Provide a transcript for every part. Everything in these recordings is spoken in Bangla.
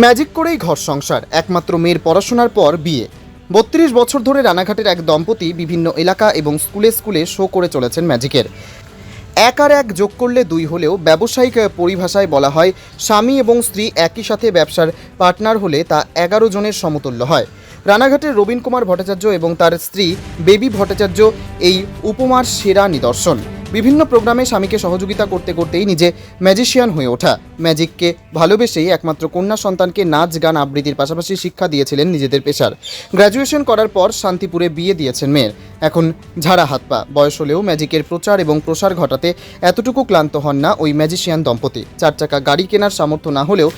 ম্যাজিক করেই ঘর সংসার, একমাত্র মেয়ের পড়াশোনার পর বিয়ে। ৩২ বছর ধরে রানাঘাটের এক দম্পতি বিভিন্ন এলাকা এবং স্কুলে স্কুলে শো করে চলেছেন ম্যাজিকের। এক আর এক যোগ করলে দুই হলেও ব্যবসায়িক পরিভাষায় বলা হয় স্বামী এবং স্ত্রী একই সাথে ব্যবসার পার্টনার হলে তা ১১ জনের সমতুল্য হয়। রানাঘাটের রবীন কুমার ভট্টাচার্য এবং তার স্ত্রী বেবি ভট্টাচার্য এই উপমার সেরা নিদর্শন। বিভিন্ন প্রোগ্রামে স্বামীকে সহযোগিতা করতে করতেই নিজে ম্যাজিশিয়ান হয়ে ওঠা। ম্যাজিককে ভালোবেসেই একমাত্র কন্যা সন্তানকে নাচ গান আবৃত্তির পাশাপাশি শিক্ষা দিয়েছিলেন নিজেদের পেশার। গ্র্যাজুয়েশন করার পর শান্তিপুরে বিয়ে দিয়েছেন মেয়ের। এখন ঝাড়া হাত পা, বয়স হলেও ম্যাজিকের প্রচার এবং প্রসার ঘটাতে এতটুকু ক্লান্ত হন না ওই ম্যাজিশিয়ান দম্পতি। 4 চাকা গাড়ি কেনার সামর্থ্য না হলেও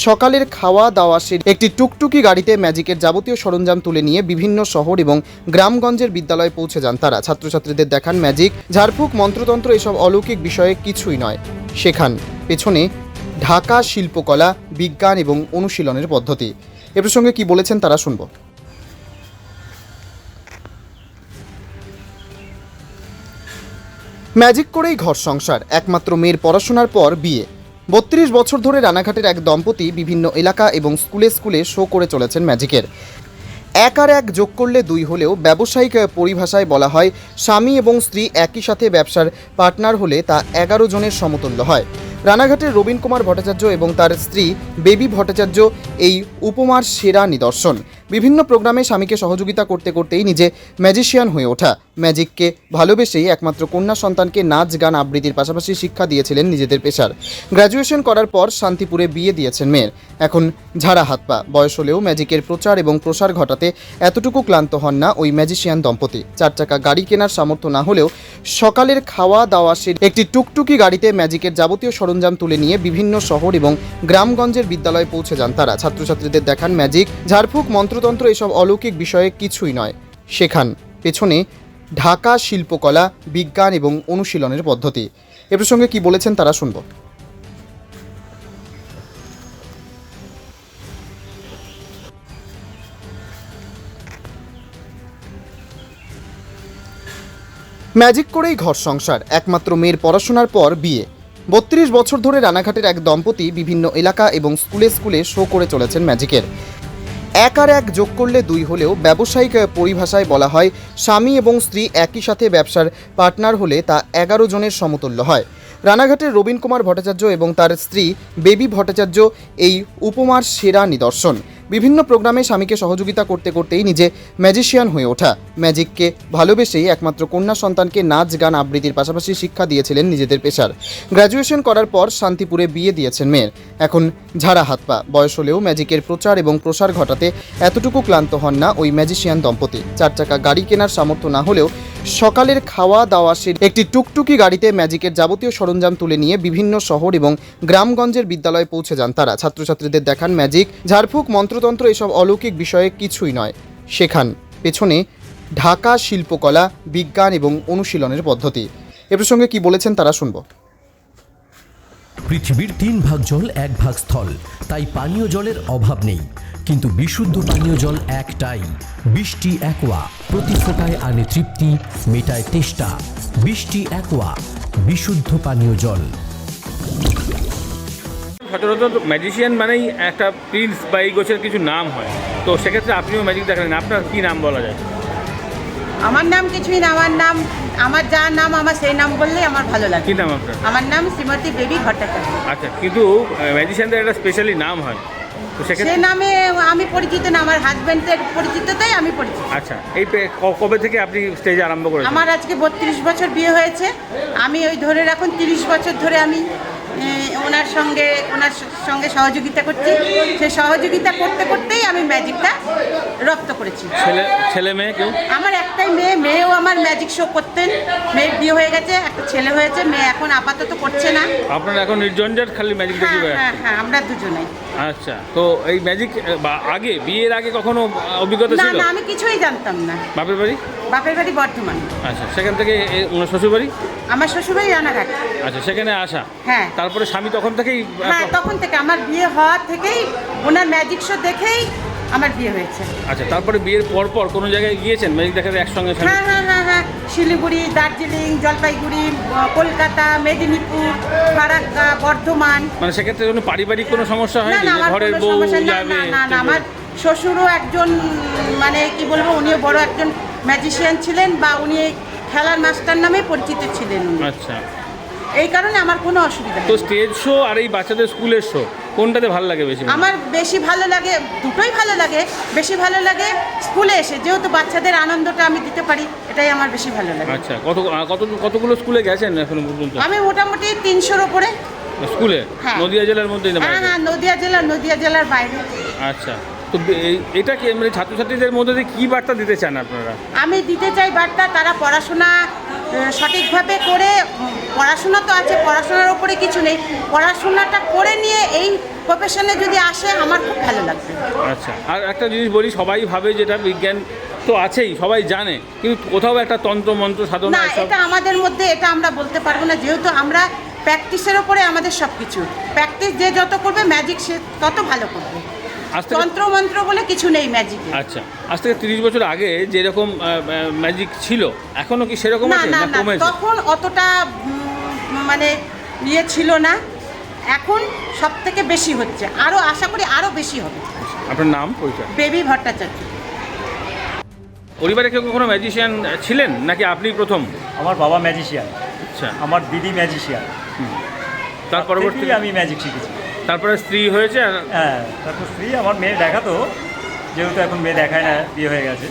সকালের খাওয়া দাওয়া সেরে একটি টুকটুকি গাড়িতে ম্যাজিকের যাবতীয় সরঞ্জাম তুলে নিয়ে বিভিন্ন শহর এবং গ্রামগঞ্জের বিদ্যালয়ে পৌঁছে যান তারা। ছাত্রছাত্রীদের দেখান ম্যাজিক, ঝাড়ফুঁক, মন্ত্রতন্ত্র এসব অলৌকিক বিষয়ে কিছুই নয়, শেখান পেছনে ঢাকা শিল্পকলা, বিজ্ঞান এবং অনুশীলনের পদ্ধতি। এ প্রসঙ্গে কি বলেছেন তারা শুনব। ম্যাজিক করেই ঘর সংসার, একমাত্র মেয়ের পড়াশোনার পর বিয়ে। ৩২ বছর ধরে রানাঘাটের এক দম্পতি বিভিন্ন এলাকা এবং স্কুলে স্কুলে শো করে চলেছেন ম্যাজিকের। এক আর এক যোগ করলে দুই হলেও ব্যবসায়িক পরিভাষায় বলা হয় স্বামী এবং স্ত্রী একই সাথে ব্যবসার পার্টনার হলে তা ১১ জনের সমতুল্য হয়। রানাঘাটের রবীন কুমার ভট্টাচার্য এবং তার স্ত্রী বেবি ভট্টাচার্য এই উপমার সেরা নিদর্শন। বিভিন্ন প্রোগ্রামে স্বামীকে সহযোগিতা করতে করতেই নিজে ম্যাজিশিয়ান হয়ে ওঠা। ম্যাজিককে ভালোবেসেই একমাত্র কন্যা সন্তানকে নাচ গান আবৃত্তির পাশাপাশি শিক্ষা দিয়েছিলেন নিজেদের পেশার। গ্র্যাজুয়েশন করার পর শান্তিপুরে বিয়ে দিয়েছেন মেয়ের। এখন ঝাড়া হাত পা, বয়স হলেও ম্যাজিকের প্রচার এবং প্রসার ঘটাতে এতটুকু ক্লান্ত হন না ওই ম্যাজিশিয়ান দম্পতি। 4 চাকা গাড়ি কেনার সামর্থ্য না হলেও সকালের খাওয়া দাওয়া সেরে একটি টুকটুকি গাড়িতে ম্যাজিকের যাবতীয় সরঞ্জাম তুলে নিয়ে বিভিন্ন শহর এবং গ্রামগঞ্জের বিদ্যালয়ে পৌঁছে যান তারা। ছাত্রছাত্রীদের দেখান ম্যাজিক, ঝাড়ফুঁক, মন্ত্রতন্ত্র এসব অলৌকিক বিষয়ে কিছুই নয়, শেখান পেছনে ঢাকা শিল্পকলা, বিজ্ঞান এবং অনুশীলনের পদ্ধতি। এ প্রসঙ্গে কি বলেছেন তারা শুনব। ম্যাজিক করেই ঘর সংসার, একমাত্র মেয়ের পড়াশোনার পর বিয়ে। ৩২ বছর ধরে রানাঘাটের এক দম্পতি বিভিন্ন এলাকা এবং স্কুলে স্কুলে শো করে চলেছেন ম্যাজিকের। এক আর এক যোগ করলে দুই হলেও ব্যবসায়িক পরিভাষায় বলা হয় স্বামী এবং স্ত্রী একই সাথে ব্যবসার পার্টনার হলে তা ১১ জনের সমতুল্য হয়। রানাঘাটের রবীন কুমার ভট্টাচার্য এবং তার স্ত্রী বেবি ভট্টাচার্য এই উপমার সেরা নিদর্শন। বিভিন্ন প্রোগ্রামে স্বামীকে সহযোগিতা করতে করতেই নিজে ম্যাজিশিয়ান হয়ে ওঠা। ম্যাজিককে ভালোবেসেই একমাত্র কন্যা সন্তানকে নাচ গান আবৃত্তির পাশাপাশি শিক্ষা দিয়েছিলেন নিজেদের পেশার। গ্র্যাজুয়েশন করার পর শান্তিপুরে বিয়ে দিয়েছেন মেয়ের। এখন ঝাড়া হাত পা, বয়স হলেও ম্যাজিকের প্রচার এবং প্রসার ঘটাতে এতটুকু ক্লান্ত হন না ওই ম্যাজিশিয়ান দম্পতি। 4 চাকা গাড়ি কেনার সামর্থ্য না হলেও সকালের খাওয়া দাওয়া সেরে একটি টুকটুকি গাড়িতে ম্যাজিকের যাবতীয় সরঞ্জাম তুলে নিয়ে বিভিন্ন শহর এবং গ্রামগঞ্জের বিদ্যালয়ে পৌঁছে যান তারা। ছাত্রছাত্রীদের দেখান ম্যাজিক, ঝাড়ফুঁক, মন্ত্রতন্ত্র এসব অলৌকিক বিষয়ে কিছুই নয়, শেখান পেছনে ঢাকা শিল্পকলা, বিজ্ঞান এবং অনুশীলনের পদ্ধতি। এ প্রসঙ্গে কি বলেছেন তারা শুনব। পৃথিবীর 3 ভাগ জল 1 ভাগ স্থল, তাই পানীয় জলের অভাব নেই। কিন্তু বিশুদ্ধ পানীয় জল একটাই, বৃষ্টি অ্যাকোয়া। প্রতি ফোঁটায় আনে তৃপ্তি, মেটায় তেষ্টা। বৃষ্টি অ্যাকোয়া, বিশুদ্ধ পানীয় জল। সচরাচর ম্যাজিশিয়ান মানেই একটা প্রিন্স বা এই গোছের কিছু নাম হয়, তো সেক্ষেত্রে আপনিও ম্যাজিক দেখালেন, আপনার কী নাম বলা যায়? আমার নাম কিছুই না, আমার যা নাম আমার সেই নাম বললেই আমার ভালো লাগে। কী নাম আপনার? আমার নাম শ্রীমতী বেবি ভট্টাচার্য। আচ্ছা, কিন্তু ম্যাজিশিয়ানদের একটা স্পেশালি নাম হয়, তো সে সেক্ষেত্রে নামে আমি পরিচিত না, আমার হাজব্যান্ডের পরিচিততেই আমি পরিচিত। আচ্ছা, এই কবে থেকে আপনি স্টেজে আরম্ভ করেছেন? আমার আজকে 32 বছর বিয়ে হয়েছে। আমি ওই ধরে রাখুন 30 বছর ধরে আমি ওনার সঙ্গে সহযোগিতা করছি। সেই সহযোগিতা করতে করতেই আমি ম্যাজিকটা রপ্ত করেছি। ছেলে মেয়ে কেউ? আমার একটাই মেয়েও আমার ম্যাজিক শো করতেন। মেয়ের বিয়ে হয়ে গেছে, একটা ছেলে হয়েছে। মেয়ে এখন আপাতত করছে না। আপনার এখন নির্জনজাট খালি ম্যাজিক দেখি? হ্যাঁ, আমরা দুজনেই। আচ্ছা, তো এই ম্যাজিক আগে বিয়ের আগে কখনো অভিজ্ঞতা ছিল? না, আমি কিছুই জানতাম না। বাপের বাড়ি? বাপের বাড়ি বর্ধমান। আচ্ছা, সেখান থেকে শ্বশুর বাড়ি? আমার শ্বশুরবাড়ি রানাঘাট। আচ্ছা, সেখানে আসা। হ্যাঁ। তারপরে স্বামী তখন থেকেই? হ্যাঁ, তখন থেকে আমার বিয়ে হওয়ার থেকেই ওনার ম্যাজিক শো দেখেই আমার বিয়ে হয়েছে। আচ্ছা, তারপরে বিয়ের পর কোনো জায়গায় গিয়েছেন ম্যাজিক দেখাতে একসঙ্গে? হ্যাঁ, শিলিগুড়ি, দার্জিলিং, জলপাইগুড়ি, কলকাতা, মেদিনীপুর, ফারাক্কা, বর্ধমান। মানে সেক্ষেত্রে কোনো পারিবারিক কোনো সমস্যা হয় না না না, আমার ঘরের কোনো বউ সমস্যা না, যাবে? না না, আমার শ্বশুরও একজন মানে কি বলবো, উনিও বড় একজন ম্যাজিশিয়ান ছিলেন, বা উনি খেলার মাস্টার নামে পরিচিত ছিলেন উনি। আচ্ছা, এই কারণে আমার কোনো অসুবিধা তো নেই। স্টেজ শো আর এই বাচ্চাদের স্কুলের শো কোনটাতে ভালো লাগে বেশি? আমার বেশি ভালো লাগে, দুটোই ভালো লাগে। বেশি ভালো লাগে স্কুলে এসে, যেহেতু বাচ্চাদের আনন্দটা আমি দিতে পারি, এটাই আমার বেশি ভালো লাগে। আচ্ছা, কতগুলো স্কুলে গেছেন এখনো পর্যন্ত? আমি মোটামুটি 300-র ওপরে স্কুলে? হ্যাঁ। নদিয়া জেলার মধ্যেই না হ্যাঁ বাইরে? হ্যাঁ, নদিয়া জেলার বাইরে। আচ্ছা, তো এটা কি মানে ছাত্রছাত্রীদের মধ্যে দিয়ে কী বার্তা দিতে চান আপনারা? আমি দিতে চাই বার্তা, তারা পড়াশোনা সঠিকভাবে করে, পড়াশোনা তো আছে, পড়াশোনার ওপরে কিছু নেই, পড়াশোনাটা করে নিয়ে এই প্রফেশনে যদি আসে আমার খুব ভালো লাগবে। আচ্ছা, আর একটা জিনিস বলি, সবাই ভাবে যেটা বিজ্ঞান তো আছেই, সবাই জানে, কিন্তু কোথাও একটা তন্ত্র মন্ত্র সাধনা না, এসব- এটা আমাদের মধ্যে, এটা আমরা বলতে পারবো না, যেহেতু আমরা প্র্যাকটিসের ওপরে আমাদের সব কিছু। প্র্যাকটিস যে যত করবে, ম্যাজিক সে তত ভালো করবে। আজ থেকে তন্ত্র মন্ত্র বলে কিছু নেই ম্যাজিকে। আচ্ছা, আজ থেকে 30 বছর আগে যেরকম ম্যাজিক ছিল, এখনো কি সেরকম না আছে না না না, কমেছে? তখন অতটা মানে ইয়ে ছিল না, এখন সব থেকে বেশি হচ্ছে, আরও আশা করি আরও বেশি হবে। আপনার নাম, পরিচয়? বেবি ভট্টাচার্য। পরিবারে কেউ কখনো ম্যাজিশিয়ান ছিলেন নাকি আপনি প্রথম? আমার বাবা ম্যাজিশিয়ান, আচ্ছা, আমার দিদি ম্যাজিশিয়ান, তার পরবর্তী আমি ম্যাজিক শিখেছি। তারপরে স্ত্রী হয়েছে আর হ্যাঁ, তারপর স্ত্রী আমার মেয়ে দেখাতো, যেহেতু এখন মেয়ে দেখায় না, বিয়ে হয়ে গেছে।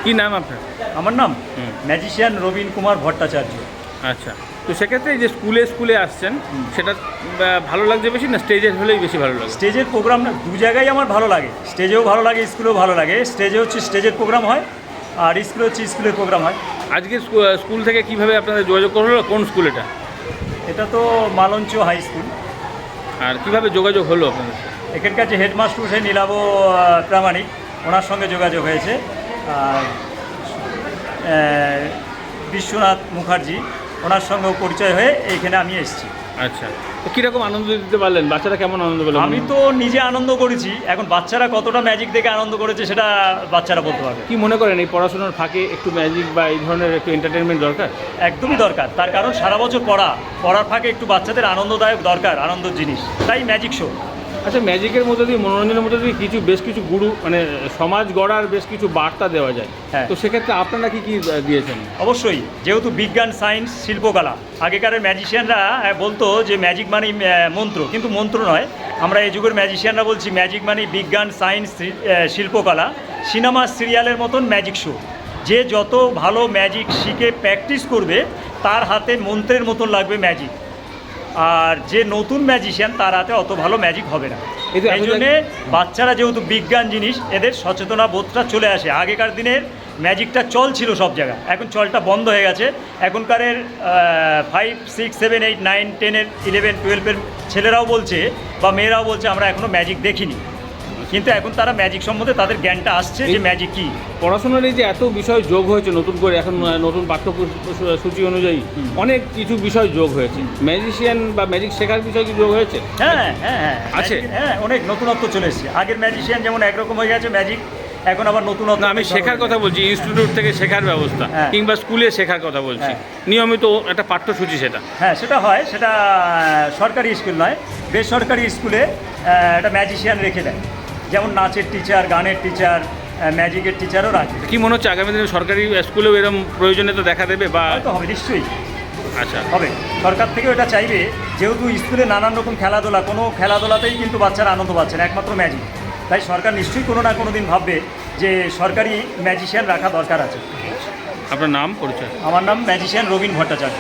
কি নাম আপনার? আমার নাম ম্যাজিশিয়ান রবীন কুমার ভট্টাচার্য। আচ্ছা, তো সেক্ষেত্রে এই যে স্কুলে আসছেন, সেটা ভালো লাগছে বেশি না স্টেজের হলেই বেশি ভালো লাগে? স্টেজের প্রোগ্রাম দু জায়গায় আমার ভালো লাগে, স্টেজেও ভালো লাগে, স্কুলেও ভালো লাগে। স্টেজে হচ্ছে স্টেজের প্রোগ্রাম হয়, আর স্কুলে হচ্ছে স্কুলের প্রোগ্রাম হয়। আজকে স্কুল থেকে কিভাবে আপনাদের যোগাযোগ করা হলো? কোন স্কুল এটা? এটা তো মালঞ্চ হাই স্কুল। আর কিভাবে যোগাযোগ হলো আপনাদের? এখানকার যে হেডমাস্টার সে নীলাভ প্রামাণিক, ওনার সঙ্গে যোগাযোগ হয়েছে। আর বিশ্বনাথ মুখার্জি, ওনার সঙ্গেও পরিচয় হয়ে এইখানে আমি এসেছি। আচ্ছা, তো কীরকম আনন্দ দিতে পারলেন? বাচ্চারা কেমন আনন্দ পেল? আমি তো নিজে আনন্দ করেছি, এখন বাচ্চারা কতটা ম্যাজিক দেখে আনন্দ করেছে সেটা বাচ্চারা বলতে পারবে। কি মনে করেন এই পড়াশোনার ফাঁকে একটু ম্যাজিক বা এই ধরনের একটু এন্টারটেনমেন্ট দরকার? একদমই দরকার, তার কারণ সারা বছর পড়ার ফাঁকে একটু বাচ্চাদের আনন্দদায়ক দরকার, আনন্দের জিনিস, তাই ম্যাজিক শো। আচ্ছা, ম্যাজিকের মধ্যে দিয়ে, মনোরঞ্জনের মধ্যে দিয়ে বেশ কিছু গুরু মানে সমাজ গড়ার বেশ কিছু বার্তা দেওয়া যায়। হ্যাঁ। তো সেক্ষেত্রে আপনারা কি দিয়েছেন? অবশ্যই, যেহেতু বিজ্ঞান, সায়েন্স, শিল্পকলা, আগেকারের ম্যাজিশিয়ানরা বলতো যে ম্যাজিক মানে মন্ত্র, কিন্তু মন্ত্র নয়। আমরা এই যুগের ম্যাজিশিয়ানরা বলছি ম্যাজিক মানে বিজ্ঞান, সায়েন্স, শিল্পকলা, সিনেমা, সিরিয়ালের মতন ম্যাজিক শো। যে যত ভালো ম্যাজিক শিখে প্র্যাকটিস করবে, তার হাতে মন্ত্রের মতন লাগবে ম্যাজিক। আর যে নতুন ম্যাজিশিয়ান, তার হাতে অত ভালো ম্যাজিক হবে না। এই জন্যে বাচ্চারা, যেহেতু বিজ্ঞান জিনিস, এদের সচেতনা বোধটা চলে আসে। আগেকার দিনের ম্যাজিকটা চল ছিল সব জায়গায়, এখন চলটা বন্ধ হয়ে গেছে। এখনকারের 5, 6, 7, 8, 9, 10, 11, 12 ছেলেরাও বলছে বা মেয়েরাও বলছে আমরা এখনও ম্যাজিক দেখিনি, কিন্তু এখন তারা ম্যাজিক সম্বন্ধে তাদের জ্ঞানটা আসছে যে ম্যাজিক কী। পড়াশোনার এই যে এত বিষয় যোগ হয়েছে নতুন করে, এখন নতুন পাঠ্যসূচি অনুযায়ী অনেক কিছু বিষয় যোগ হয়েছে, ম্যাজিশিয়ান বা ম্যাজিক শেখার বিষয় কি যোগ হয়েছে? হ্যাঁ হ্যাঁ হ্যাঁ আছে। হ্যাঁ, অনেক নতুনত্ব চলে এসেছে। আগের ম্যাজিশিয়ান যেমন একরকম হয়ে গেছে ম্যাজিক, এখন আবার নতুনত্ব। না, আমি শেখার কথা বলছি, ইনস্টিটিউট থেকে শেখার ব্যবস্থা, হ্যাঁ। কিংবা স্কুলে শেখার কথা বলছি, নিয়মিত একটা পাঠ্যসূচি সেটা। হ্যাঁ, সেটা হয়, সেটা সরকারি স্কুল নয়, বেসরকারি স্কুলে একটা ম্যাজিশিয়ান রেখে দেয়, যেমন নাচের টিচার, গানের টিচার, ম্যাজিকের টিচারও রাখে। কি মনে হচ্ছে আগামী দিনে সরকারি স্কুলেও এরকম প্রয়োজনীয়তা দেখা দেবে বা? হয়তো হবে, নিশ্চয়ই আচ্ছা, হবে। সরকার থেকেও এটা চাইবে, যেহেতু স্কুলে নানান রকম খেলাধুলা, কোনো খেলাধুলাতেই কিন্তু বাচ্চারা আনন্দ পাচ্ছে না, একমাত্র ম্যাজিক। তাই সরকার নিশ্চয়ই কোনো না কোনো দিন ভাববে যে সরকারি ম্যাজিশিয়ান রাখা দরকার আছে। আপনার নাম, পরিচয়? আমার নাম ম্যাজিশিয়ান রবীন ভট্টাচার্য।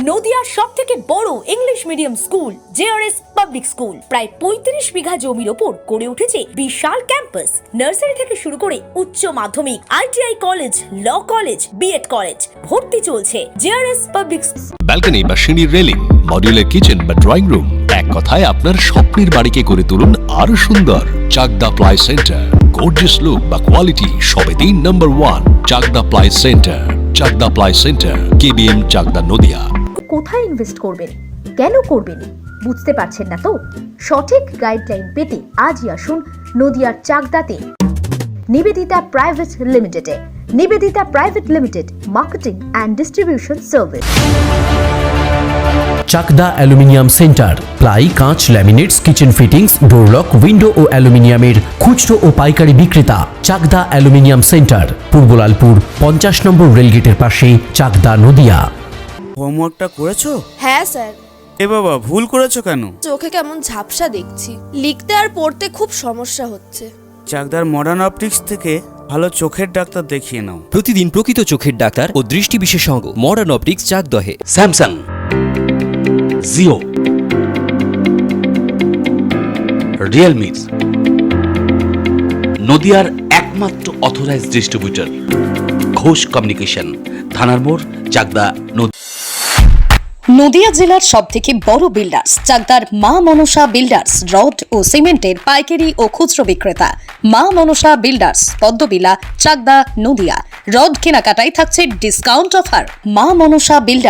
নদিয়ার সব থেকে বড় English medium school JRS public school, প্রায় 35 বিঘা জমির ওপর গড়ে উঠেছে বিশাল ক্যাম্পাস। নার্সারি থেকে শুরু করে উচ্চ মাধ্যমিক, ITI college, law college, B Ed college, ভর্তি চলছে জেআরএস পাবলিক। ব্যালকনি বা সিঁড়ির রেলিং, মডিউলার কিচেন বা ড্রয়িং রুম, এক কথায় আপনার স্বপ্নের বাড়িকে করে তুলুন আরো সুন্দর। Chakdah ply centre, gorgeous look বা কোয়ালিটি সবে 3 number 1 Chakdah ply centre. Chakdah ply centre, KBM, Chakdah, Nadia. কোথায় ইনভেস্ট করবেন, কেন করবেন বুঝতে পারছেন না তো? সঠিক গাইডলাইন পেতে আজই আসুন নদিয়ার চাকদাতে নিবেদিতা প্রাইভেট লিমিটেডে। Nivedita private limited, marketing and distribution service. Chakdah aluminium centre, ply, কাঁচ, laminates, kitchen fittings, door lock, window ও অ্যালুমিনিয়ামের খুচরো ও পাইকারি বিক্রেতা। Chakdah aluminium centre, Purbalalpur 50 number রেলগেটের পাশে, চাকদা, নদিয়া। হোমওয়ার্কটা করেছো? হ্যাঁ স্যার। এ বাবা, ভুল করেছো কেন? চোখে কেমন ঝাপসা দেখছি, লিখতে আর পড়তে খুব সমস্যা হচ্ছে। চাকদার মডার্ন অপটিক্স থেকে ভালো চোখের ডাক্তার দেখিয়ে নাও। প্রতিদিন প্রকৃত চোখের ডাক্তার ও দৃষ্টি বিশেষজ্ঞ মডার্ন অপটিক্স চাকদহে। স্যামসাং, জিও, রিয়েলমি, নদিয়ার একমাত্র অথরাইজড ডিস্ট্রিবিউটর ঘোষ কমিউনিকেশন, থানার মোড়, চাকদা, নদিয়া জেলার সবথেকে বড় বিল্ডার্স চাকদার মা মনসা বিল্ডার্স, রড ও সিমেন্টের পাইকারি ও খুচরো বিক্রেতা। মা মনসা বিল্ডার্স, পদ্মবিলা, চাকদা, নদিয়া। রড কেনাকাটায় থাকছে ডিসকাউন্ট অফার। মা মনসা বিল্ডার্স।